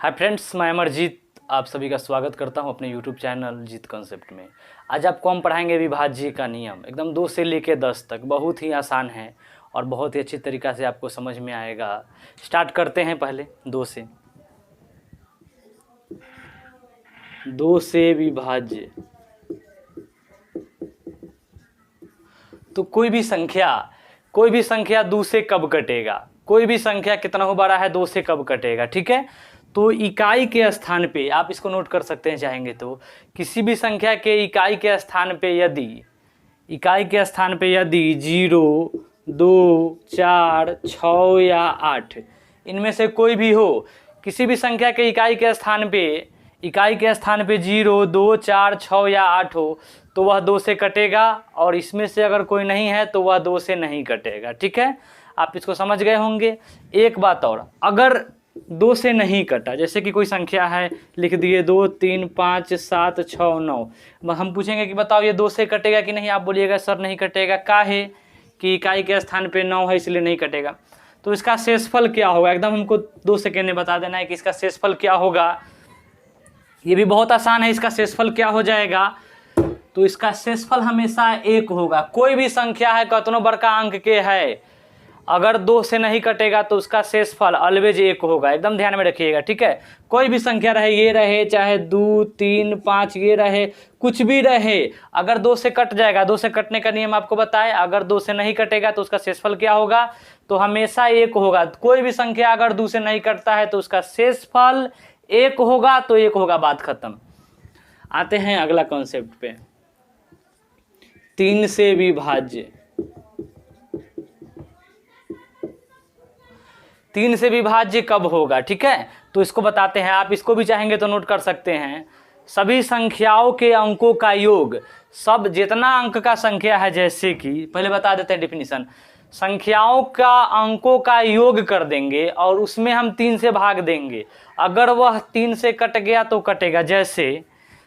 Hi friends, मैं अमरजीत आप सभी का स्वागत करता हूं अपने यूट्यूब चैनल जीत कॉन्सेप्ट में। आज आपको हम पढ़ाएंगे विभाज्य का नियम, एकदम 2 से लेकर 10 तक। बहुत ही आसान है और बहुत ही अच्छी तरीक़ा से आपको समझ में आएगा। स्टार्ट करते हैं पहले 2 से। 2 से विभाज्य। तो कोई भी संख्या 2 से कब कटेगा, कोई भी संख्या कितना हो बड़ा है 2 से कब कटेगा, ठीक है। तो इकाई के स्थान पे आप इसको नोट कर सकते हैं चाहेंगे तो। किसी भी संख्या के इकाई के स्थान पे यदि 0, 2, 4, 6 या 8 इनमें से कोई भी हो, किसी भी संख्या के इकाई के स्थान पे 0, 2, 4, 6 या 8 हो तो वह 2 से कटेगा, और इसमें से अगर कोई नहीं है तो वह 2 से नहीं कटेगा, ठीक है। आप इसको समझ गए होंगे। एक बात और, अगर 2 से नहीं कटा, जैसे कि कोई संख्या है, लिख दिए 2, 3, 5, 7, 6, 9, हम पूछेंगे कि बताओ ये 2 से कटेगा कि नहीं, आप बोलिएगा सर नहीं कटेगा। काहे कि इकाई के स्थान पे 9 है इसलिए नहीं कटेगा। तो इसका शेषफल क्या होगा, एकदम हमको 2 सेकेंड में बता देना है कि इसका शेषफल क्या होगा। ये भी बहुत आसान है, इसका शेषफल क्या हो जाएगा। तो इसका शेषफल हमेशा 1 होगा। कोई भी संख्या है, कितनों बड़का अंक के है, अगर 2 से नहीं कटेगा तो उसका शेषफल ऑलवेज 1 होगा। एकदम ध्यान में रखिएगा, ठीक है। कोई भी संख्या रहे, ये रहे चाहे 2, 3, 5 ये रहे, कुछ भी रहे, अगर 2 से कट जाएगा, 2 से कटने का नियम आपको बताएं, अगर 2 से नहीं कटेगा तो उसका शेषफल क्या होगा, तो हमेशा 1 होगा। कोई भी संख्या अगर 2 से नहीं कटता है तो उसका शेषफल 1 होगा, तो 1 होगा, बात खत्म। आते हैं अगला कॉन्सेप्ट पे, 3 से विभाज्य। 3 से विभाज्य कब होगा, ठीक है। तो इसको बताते हैं, आप इसको भी चाहेंगे तो नोट कर सकते हैं। सभी संख्याओं के अंकों का योग, सब जितना अंक का संख्या है, जैसे कि पहले बता देते हैं डिफिनीशन, संख्याओं का अंकों का योग कर देंगे और उसमें हम 3 से भाग देंगे। अगर वह 3 से कट गया तो कटेगा, जैसे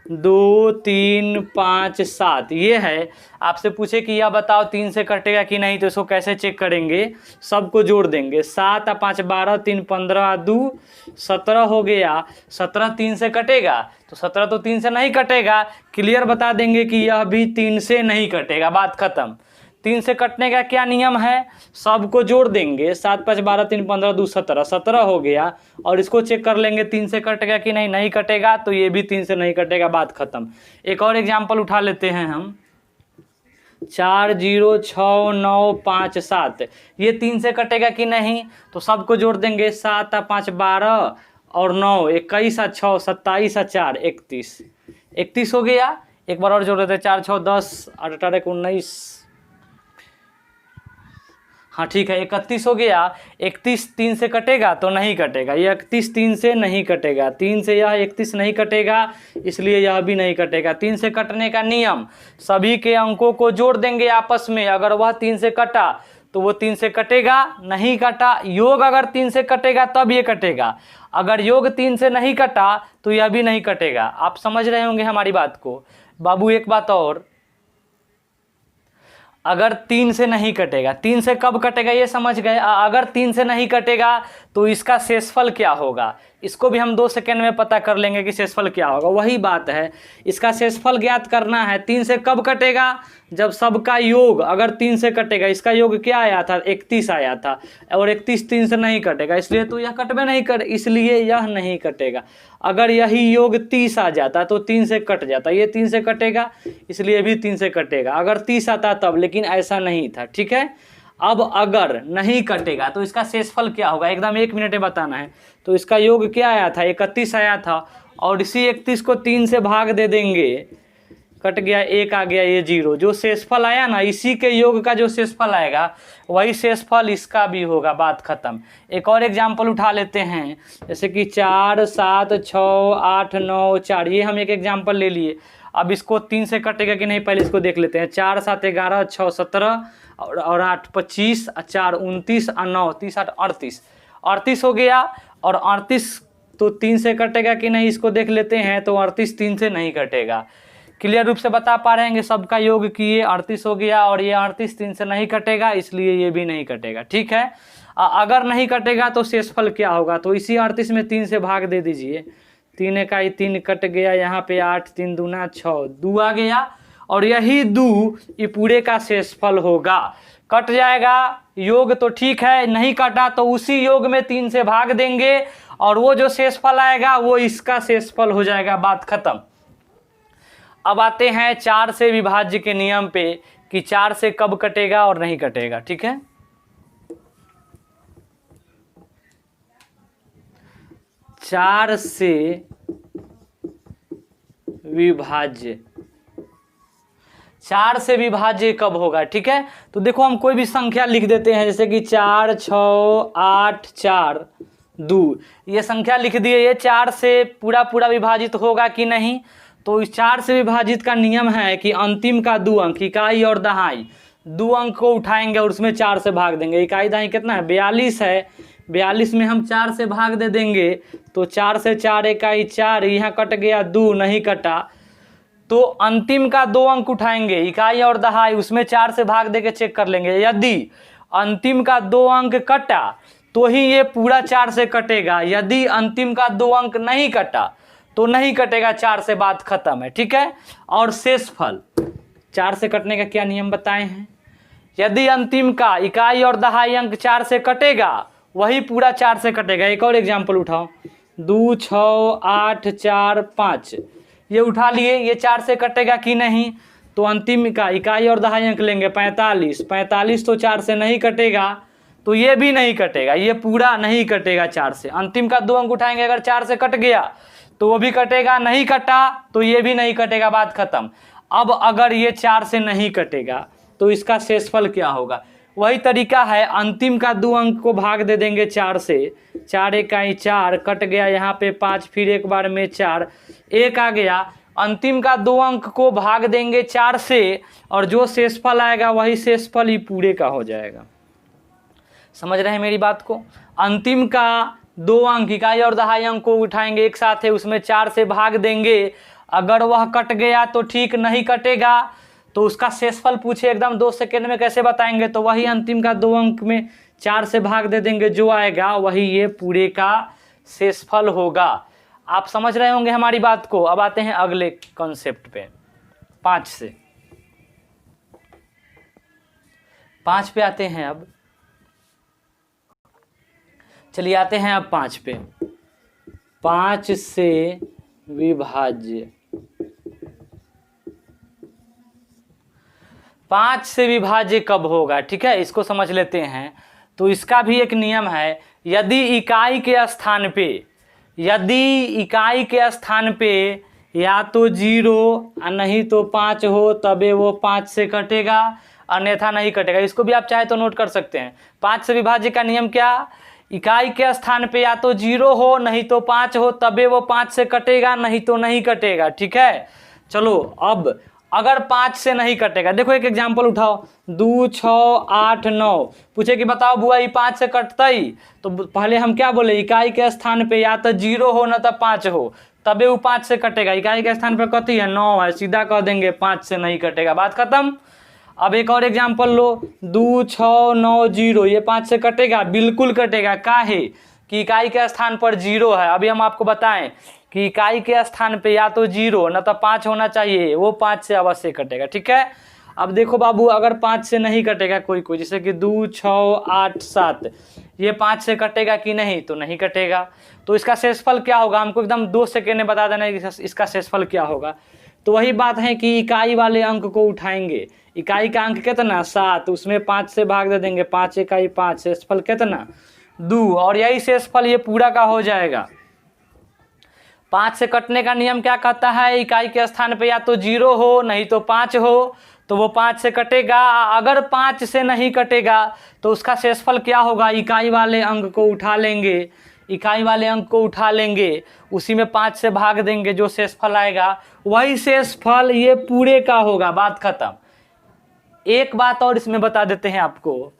2, 3, 5, 7 ये है। आपसे पूछे कि यह बताओ 3 से कटेगा कि नहीं, तो इसको कैसे चेक करेंगे, सबको जोड़ देंगे। 7 और 5 12, 3 15, 2 17 हो गया। 17 3 से कटेगा, तो 17 तो 3 से नहीं कटेगा। क्लियर बता देंगे कि यह भी 3 से नहीं कटेगा, बात खत्म। 3 से कटने का क्या नियम है, सबको जोड़ देंगे। 7 5 12, 3 15, 2 17, 17 हो गया। और इसको चेक कर लेंगे 3 से कटेगा कि नहीं, नहीं कटेगा, तो ये भी 3 से नहीं कटेगा, बात खत्म। एक और एग्जाम्पल उठा लेते हैं हम, 4 0 6 9 5 7, ये 3 से कटेगा कि नहीं, तो सबको जोड़ देंगे। 7 और 5 12 और 9 21 और 6 27 और 4 31, 31 हो गया। एक बार और जोड़ देते हैं, 4 6 10 8 18 19, हाँ ठीक है, 31 हो गया। 31 3 से कटेगा तो नहीं कटेगा, ये 31 3 से नहीं कटेगा, 3 से यह 31 नहीं कटेगा, इसलिए यह भी नहीं कटेगा। 3 से कटने का नियम, सभी के अंकों को जोड़ देंगे आपस में। अगर वह 3 से कटा तो वो 3 से कटेगा, नहीं कटा, योग अगर 3 से कटेगा तब ये कटेगा। अगर योग 3 से नहीं कटा तो यह भी नहीं कटेगा। आप समझ रहे होंगे हमारी बात को। बाबू एक बात और, अगर 3 से नहीं कटेगा, 3 से कब कटेगा ये समझ गए। अगर 3 से नहीं कटेगा तो इसका शेषफल क्या होगा, इसको भी हम 2 सेकेंड में पता कर लेंगे कि शेषफल क्या होगा। वही बात है, इसका शेषफल ज्ञात करना है। 3 से कब कटेगा, जब सबका योग अगर 3 से कटेगा। इसका योग क्या आया था, 31 आया था, और 31 3 से नहीं कटेगा, इसलिए तो यह कटवे नहीं कर, इसलिए यह नहीं कटेगा। अगर यही योग 30 आ जाता तो 3 से कट जाता, ये 3 से कटेगा, इसलिए भी 3 से कटेगा। अगर 30 आता तब, लेकिन ऐसा नहीं था, ठीक है। अब अगर नहीं कटेगा तो इसका शेषफल क्या होगा, एकदम 1 मिनट में बताना है। तो इसका योग क्या आया था, 31 आया था, और इसी 31 को 3 से भाग दे देंगे, कट गया, 1 आ गया, ये 0। जो शेषफल आया ना, इसी के योग का जो शेषफल आएगा वही शेषफल इसका भी होगा, बात खत्म। एक और एग्जाम्पल उठा लेते हैं, जैसे कि 4 7 6 8 9 4, ये हम एक एग्जाम्पल ले लिए। अब इसको 3 से कटेगा कि नहीं, पहले इसको देख लेते हैं। 4 7 11 6 17 और 8 25 और 4 29 और 9 30 8 38, 38 हो गया। और 38 तो 3 से कटेगा कि नहीं, इसको देख लेते हैं। तो 38 3 से नहीं कटेगा। क्लियर रूप से बता पा रहे हैं, सबका योग किए, 38 हो गया, और ये 38 3 से नहीं कटेगा, इसलिए ये भी नहीं कटेगा, ठीक है। अगर नहीं कटेगा तो शेषफल क्या होगा, तो इसी 38 में 3 से भाग दे दीजिए। 3 इकाई 3 कट गया, यहाँ पे 8 3 दूना 6, 2 आ गया और यही 2 ये पूरे का शेषफल होगा। कट जाएगा योग तो ठीक है, नहीं कटा तो उसी योग में 3 से भाग देंगे और वो जो शेषफल आएगा वो इसका शेषफल हो जाएगा, बात खत्म। अब आते हैं 4 से विभाज्य के नियम पे कि 4 से कब कटेगा और नहीं कटेगा। ठीक है, 4 से विभाज्य, 4 से विभाज्य कब होगा। ठीक है, तो देखो हम कोई भी संख्या लिख देते हैं, जैसे कि 4 6 8 4 2, ये संख्या लिख दिए। ये 4 से पूरा विभाजित होगा कि नहीं, तो इस 4 से विभाजित का नियम है कि अंतिम का 2 अंक, इकाई और दहाई 2 अंक को उठाएंगे और उसमें 4 से भाग देंगे। इकाई दहाई कितना है, 42 है, 42 में हम 4 से भाग दे देंगे तो 4 से 4 इकाई 4, यहाँ कट गया 2 नहीं कटा, तो अंतिम का 2 अंक उठाएंगे, इकाई और दहाई, उसमें 4 से भाग दे के चेक कर लेंगे। यदि अंतिम का 2 अंक कटा तो ही ये पूरा 4 से कटेगा, यदि अंतिम का 2 अंक नहीं कटा तो नहीं कटेगा, 4 से बात खत्म है। ठीक है, और शेषफल 4 से कटने का क्या नियम बताए हैं, यदि अंतिम का इकाई और दहाई अंक 4 से कटेगा वही पूरा 4 से कटेगा। एक और एग्जाम्पल उठाओ, 2 6 8 4 5, ये उठा लिए, ये 4 से कटेगा कि नहीं, तो अंतिम का इकाई और दहाई अंक लेंगे 45, 45 तो 4 से नहीं कटेगा, तो ये भी नहीं कटेगा, ये पूरा नहीं कटेगा 4 से। अंतिम का 2 अंक उठाएंगे, अगर 4 से कट गया तो वो भी कटेगा, नहीं कटा तो ये भी नहीं कटेगा, बात खत्म। अब अगर ये 4 से नहीं कटेगा तो इसका शेषफल क्या होगा, वही तरीका है, अंतिम का 2 अंक को भाग दे देंगे 4 से, 4 इकाई 4 कट गया, यहाँ पे 5, फिर एक बार में 4 1 आ गया, अंतिम का 2 अंक को भाग देंगे 4 से और जो शेषफल आएगा वही शेषफल ही पूरे का हो जाएगा। समझ रहे हैं मेरी बात को, अंतिम का 2 अंक इकाई और दहाई अंक को उठाएंगे एक साथ है, उसमें 4 से भाग देंगे, अगर वह कट गया तो ठीक, नहीं कटेगा तो उसका शेषफल पूछे एकदम 2 सेकेंड में कैसे बताएंगे, तो वही अंतिम का 2 अंक में 4 से भाग दे देंगे, जो आएगा वही ये पूरे का शेषफल होगा। आप समझ रहे होंगे हमारी बात को। अब आते हैं अगले कॉन्सेप्ट पे, 5 से, 5 पे आते हैं। अब चलिए आते हैं अब 5 पे, 5 से विभाज्य, 5 से विभाज्य कब होगा। ठीक है, इसको समझ लेते हैं। तो इसका भी एक नियम है, यदि इकाई के स्थान पे, यदि इकाई के स्थान पे या तो 0 नहीं तो 5 हो तबे वो 5 से कटेगा, अन्यथा नहीं कटेगा। इसको भी आप चाहे तो नोट कर सकते हैं। 5 से विभाज्य का नियम क्या, इकाई के स्थान पे या तो 0 हो नहीं तो 5 हो तबे वो 5 से कटेगा, नहीं तो नहीं कटेगा। ठीक है, चलो अब अगर 5 से नहीं कटेगा, देखो एक एग्जांपल उठाओ, 2 6 8 9, पूछे कि बताओ बुआ ये 5 से कटता ही, तो पहले हम क्या बोले, इकाई के स्थान पे या तो 0 हो ना तो 5 हो तबे वो 5 से कटेगा। इकाई के स्थान पर कथी है, 9 है, सीधा कह देंगे 5 से नहीं कटेगा, बात खत्म। अब एक और एग्जाम्पल लो, 2 6 9 0, ये 5 से कटेगा, बिल्कुल कटेगा। काहे कि इकाई के स्थान पर 0 है। अभी हम आपको बताएं कि इकाई के स्थान पे या तो 0 न तो 5 होना चाहिए, वो 5 से अवश्य कटेगा। ठीक है, अब देखो बाबू, अगर 5 से नहीं कटेगा कोई कोई, जैसे कि 2 6 8 7, ये 5 से कटेगा कि नहीं, तो नहीं कटेगा। तो इसका शेषफल क्या होगा, हमको एकदम 2 सेकेंड में बता देना है इसका शेषफल क्या होगा। तो वही बात है कि इकाई वाले अंक को उठाएंगे, इकाई का अंक कितना 7, उसमें 5 से भाग दे देंगे, 5 इकाई 5, शेषफल कितना 2, और यही शेषफल ये पूरा का हो जाएगा। 5 से कटने का नियम क्या कहता है, इकाई के स्थान पे या तो 0 हो नहीं तो 5 हो, तो वो 5 से कटेगा। अगर 5 से नहीं कटेगा तो उसका शेषफल क्या होगा, इकाई वाले अंक को उठा लेंगे, इकाई वाले अंक को उठा लेंगे, उसी में 5 से भाग देंगे, जो शेषफल आएगा वही शेषफल ये पूरे का होगा, बात खत्म। एक बात और इसमें बता देते हैं आपको,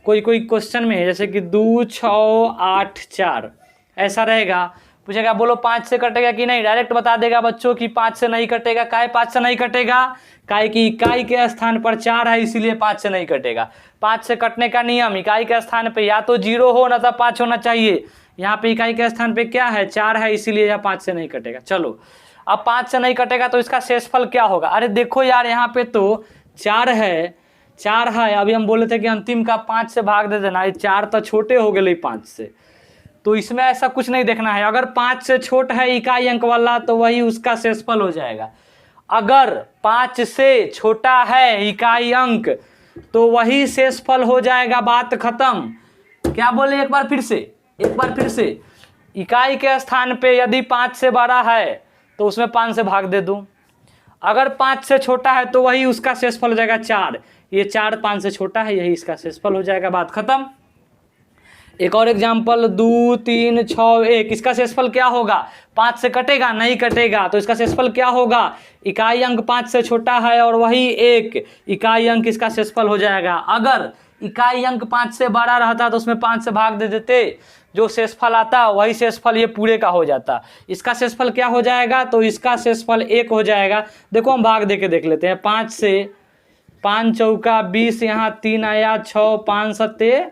कोई क्वेश्चन में जैसे कि 2 6 8 4 ऐसा रहेगा, पूछेगा बोलो 5 से कटेगा कि नहीं, डायरेक्ट बता देगा बच्चों कि 5 से नहीं कटेगा। काहे 5 से नहीं कटेगा? काहे कि इकाई के स्थान पर 4 है, इसीलिए 5 से नहीं कटेगा। 5 से कटने का नियम, इकाई के स्थान पे या तो 0 हो ना तो 5 होना चाहिए। यहाँ पे इकाई के स्थान पे क्या है? 4 है, इसीलिए यह 5 से नहीं कटेगा। चलो अब 5 से नहीं कटेगा तो इसका शेषफल क्या होगा? अरे देखो यार, यहाँ पे तो 4 है, 4 है। अभी हम बोले थे कि अंतिम का 5 से भाग दे देना, ये 4 तो छोटे हो गए 5 से, तो इसमें ऐसा कुछ नहीं देखना है। अगर 5 से छोट है इकाई अंक वाला तो वही उसका शेषफल हो जाएगा। अगर 5 से छोटा है इकाई अंक तो वही शेषफल हो जाएगा, बात खत्म। क्या बोले एक बार फिर से, इकाई के स्थान पे यदि 5 से बड़ा है तो उसमें 5 से भाग दे दूं। अगर 5 से छोटा है तो वही उसका शेषफल हो जाएगा 4। ये 4 5 से छोटा है, यही इसका शेषफल हो जाएगा, बात खत्म। एक और एग्जाम्पल 2 3 6 1, इसका शेषफल क्या होगा? 5 से कटेगा? नहीं कटेगा। तो इसका शेषफल क्या होगा? इकाई अंक 5 से छोटा है और वही 1 इकाई अंक इसका शेषफल हो जाएगा। अगर इकाई अंक 5 से बड़ा रहता तो उसमें 5 से भाग दे देते, जो शेषफल आता वही शेषफल ये पूरे का हो जाता। इसका शेषफल क्या हो जाएगा? तो इसका शेषफल 1 हो जाएगा। देखो हम भाग दे के देख लेते हैं। 5 से 5 चौका 20, यहाँ 3 आया, 6 5 सत्ते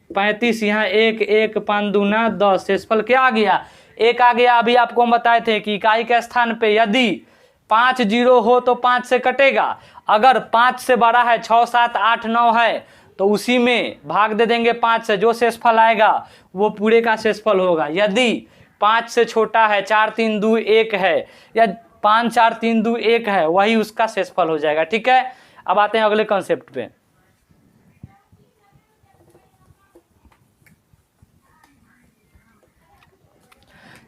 35, यहाँ 1 1 5 दूना 10, शेषफल क्या आ गया? 1 आ गया। अभी आपको हम बताए थे कि इकाई के स्थान पे यदि 5 0 हो तो 5 से कटेगा। अगर 5 से बड़ा है, 6 7 8 9 है, तो उसी में भाग दे देंगे 5 से, जो शेषफल आएगा वो पूरे का शेषफल होगा। यदि 5 से छोटा है, 4 3 2 1 है, या 5 4 3 2 1 है, वही उसका शेषफल हो जाएगा। ठीक है, अब आते हैं अगले कॉन्सेप्ट पे।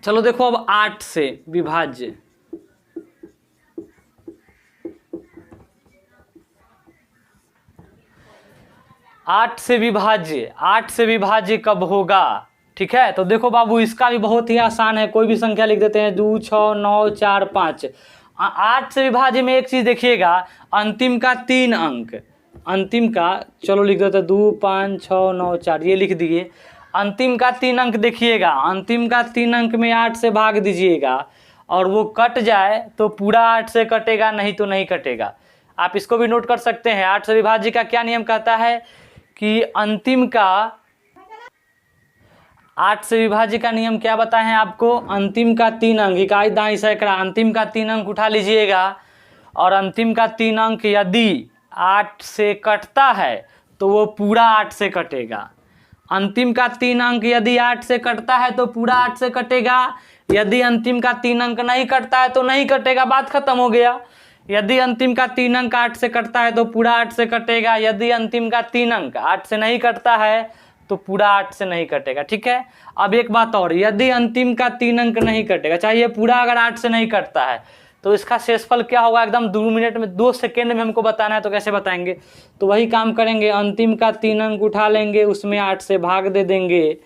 चलो देखो अब 8 से विभाज्य। आठ से विभाज्य कब होगा? ठीक है, तो देखो बाबू इसका भी बहुत ही आसान है। कोई भी संख्या लिख देते हैं, 2 6 9 4 5। 8 से विभाज्य में एक चीज देखिएगा, अंतिम का 3 अंक, अंतिम का चलो लिख देते हैं 2 5 6 9 4, ये लिख दिए। अंतिम का 3 अंक देखिएगा, अंतिम का 3 अंक में 8 से भाग दीजिएगा और वो कट जाए तो पूरा 8 से कटेगा, नहीं तो नहीं कटेगा। आप इसको भी नोट कर सकते हैं। 8 से विभाज्य का क्या नियम कहता है कि अंतिम का 8 से विभाज्य का नियम क्या बताए हैं आपको? अंतिम का 3 अंक, इकाई दाई सैकड़ा, अंतिम का 3 अंक उठा लीजिएगा और अंतिम का 3 अंक यदि 8 से कटता है तो वो पूरा 8 से कटेगा। अंतिम का 3 अंक यदि 8 से कटता है तो पूरा 8 से कटेगा। यदि अंतिम का 3 अंक नहीं कटता है तो नहीं कटेगा, बात खत्म हो गया। यदि अंतिम का 3 अंक 8 से कटता है तो पूरा 8 से कटेगा। यदि अंतिम का 3 अंक 8 से नहीं कटता है तो पूरा 8 से नहीं कटेगा। ठीक है, अब एक बात और, यदि अंतिम का 3 अंक नहीं कटेगा, चाहिए पूरा अगर 8 से नहीं कटता है, तो इसका शेषफल क्या होगा? एकदम 2 मिनट में 2 सेकेंड में हमको बताना है, तो कैसे बताएंगे? तो वही काम करेंगे, अंतिम का 3 अंक उठा लेंगे, उसमें 8 से भाग दे देंगे।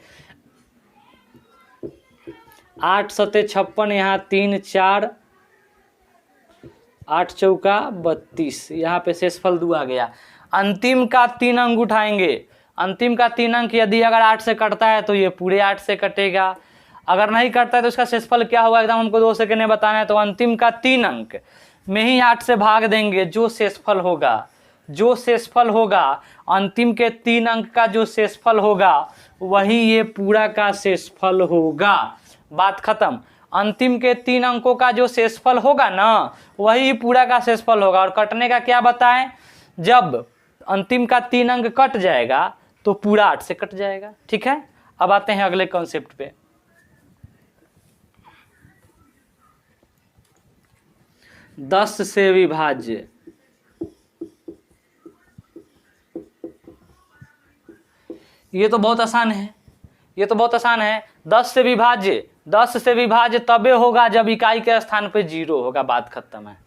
8 सत्ते 56, यहाँ 3 4 8 चौका 32, यहाँ पे शेषफल 2 आ गया। अंतिम का 3 अंक उठाएंगे, अंतिम का 3 अंक यदि अगर 8 से कटता है तो ये पूरे 8 से कटेगा। अगर नहीं कटता है तो इसका शेषफल क्या होगा? एकदम हमको 2 सेकंड में बताना है। तो अंतिम का 3 अंक में ही 8 से भाग देंगे, जो शेषफल होगा अंतिम के 3 अंक का जो शेषफल होगा वही ये पूरा का शेषफल होगा, बात खत्म। अंतिम के 3 अंकों का जो शेषफल होगा ना, वही पूरा का शेषफल होगा। और कटने का क्या बताएं? जब अंतिम का 3 अंक कट जाएगा तो पूरा 8 से कट जाएगा। ठीक है, अब आते हैं अगले कॉन्सेप्ट पे। 10 से विभाज्य। ये तो बहुत आसान है, 10 से विभाज्य तबे होगा जब इकाई के स्थान पे 0 होगा, बात खत्म है।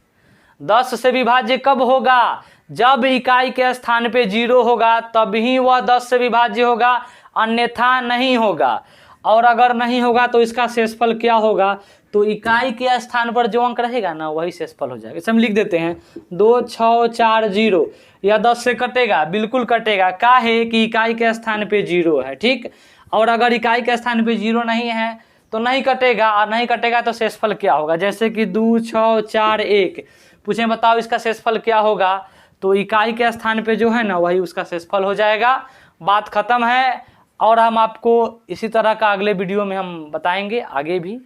10 से विभाज्य कब होगा? जब इकाई के स्थान पे 0 होगा तभी वह 10 से विभाज्य होगा, अन्यथा नहीं होगा। और अगर नहीं होगा तो इसका शेषफल क्या होगा? तो इकाई के स्थान पर जो अंक रहेगा ना, वही शेषफल हो जाएगा। इसे हम लिख देते हैं 2 6 4 0। या 10 से कटेगा? बिल्कुल कटेगा। काहे कि इकाई के स्थान पे 0 है। ठीक, और अगर इकाई के स्थान पे 0 नहीं है तो नहीं कटेगा, और नहीं कटेगा तो शेषफल क्या होगा। जैसे कि 2, 6, 4, 1 पूछे बताओ इसका शेषफल क्या होगा, तो इकाई के स्थान पे जो है ना वही उसका शेषफल हो जाएगा। बात खत्म है। और हम आपको इसी तरह का अगले वीडियो में हम बताएंगे आगे भी।